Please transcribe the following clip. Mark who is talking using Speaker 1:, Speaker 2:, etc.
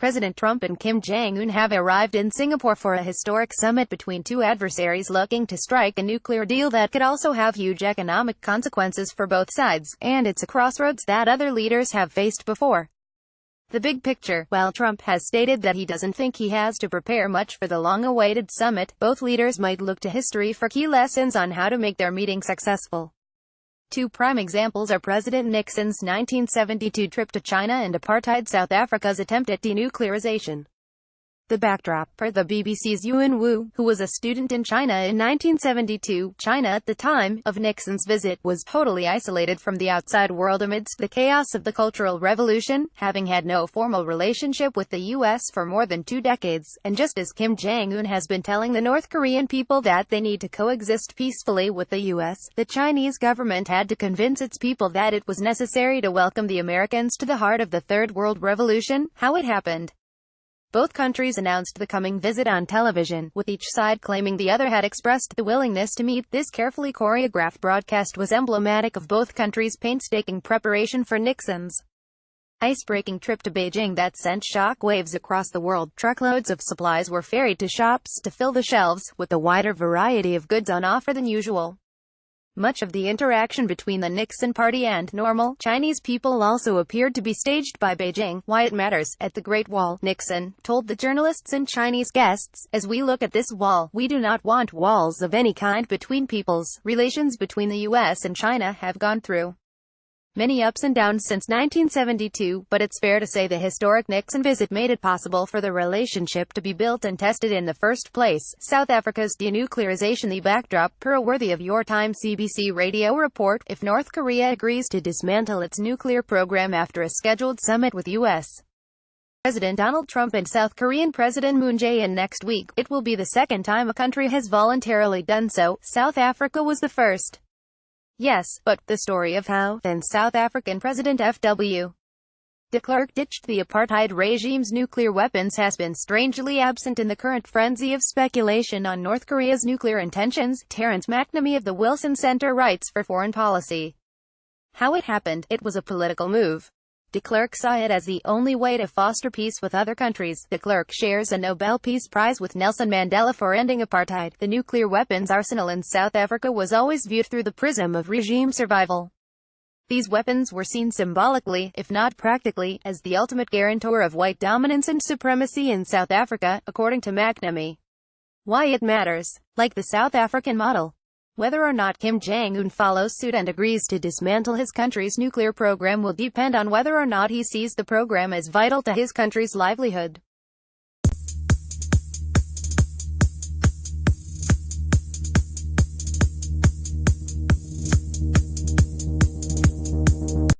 Speaker 1: President Trump and Kim Jong-un have arrived in Singapore for a historic summit between two adversaries looking to strike a nuclear deal that could also have huge economic consequences for both sides, and it's a crossroads that other leaders have faced before. The big picture: while Trump has stated that he doesn't think he has to prepare much for the long-awaited summit, both leaders might look to history for key lessons on how to make their meeting successful. Two prime examples are President Nixon's 1972 trip to China and apartheid South Africa's attempt at denuclearization. The backdrop: per the BBC's Yuan Wu, who was a student in China in 1972, China at the time of Nixon's visit was totally isolated from the outside world amidst the chaos of the Cultural Revolution, having had no formal relationship with the U.S. for more than 2 decades, and just as Kim Jong-un has been telling the North Korean people that they need to coexist peacefully with the U.S., the Chinese government had to convince its people that it was necessary to welcome the Americans to the heart of the Third World Revolution. How it happened. Both countries announced the coming visit on television, with each side claiming the other had expressed the willingness to meet. This carefully choreographed broadcast was emblematic of both countries' painstaking preparation for Nixon's ice-breaking trip to Beijing that sent shock waves across the world. Truckloads of supplies were ferried to shops to fill the shelves, with a wider variety of goods on offer than usual. Much of the interaction between the Nixon party and normal Chinese people also appeared to be staged by Beijing. Why it matters. At the Great Wall, Nixon told the journalists and Chinese guests, "As we look at this wall, we do not want walls of any kind between peoples. Relations between the U.S. and China have gone through many ups and downs since 1972, but it's fair to say the historic Nixon visit made it possible for the relationship to be built and tested in the first place." South Africa's denuclearization. The backdrop, per a worthy of your time CBC radio report: if North Korea agrees to dismantle its nuclear program after a scheduled summit with U.S. President Donald Trump and South Korean President Moon Jae-in next week, it will be the second time a country has voluntarily done so. South Africa was the first. Yes, but the story of how then South African President F.W. de Klerk ditched the apartheid regime's nuclear weapons has been strangely absent in the current frenzy of speculation on North Korea's nuclear intentions. Terence McNamee of the Wilson Center writes for Foreign Policy. How it happened. It was a political move. De Klerk saw it as the only way to foster peace with other countries. De Klerk shares a Nobel Peace Prize with Nelson Mandela for ending apartheid. The nuclear weapons arsenal in South Africa was always viewed through the prism of regime survival. These weapons were seen symbolically, if not practically, as the ultimate guarantor of white dominance and supremacy in South Africa, according to McNamee. Why it matters. Like the South African model, whether or not Kim Jong-un follows suit and agrees to dismantle his country's nuclear program will depend on whether or not he sees the program as vital to his country's livelihood.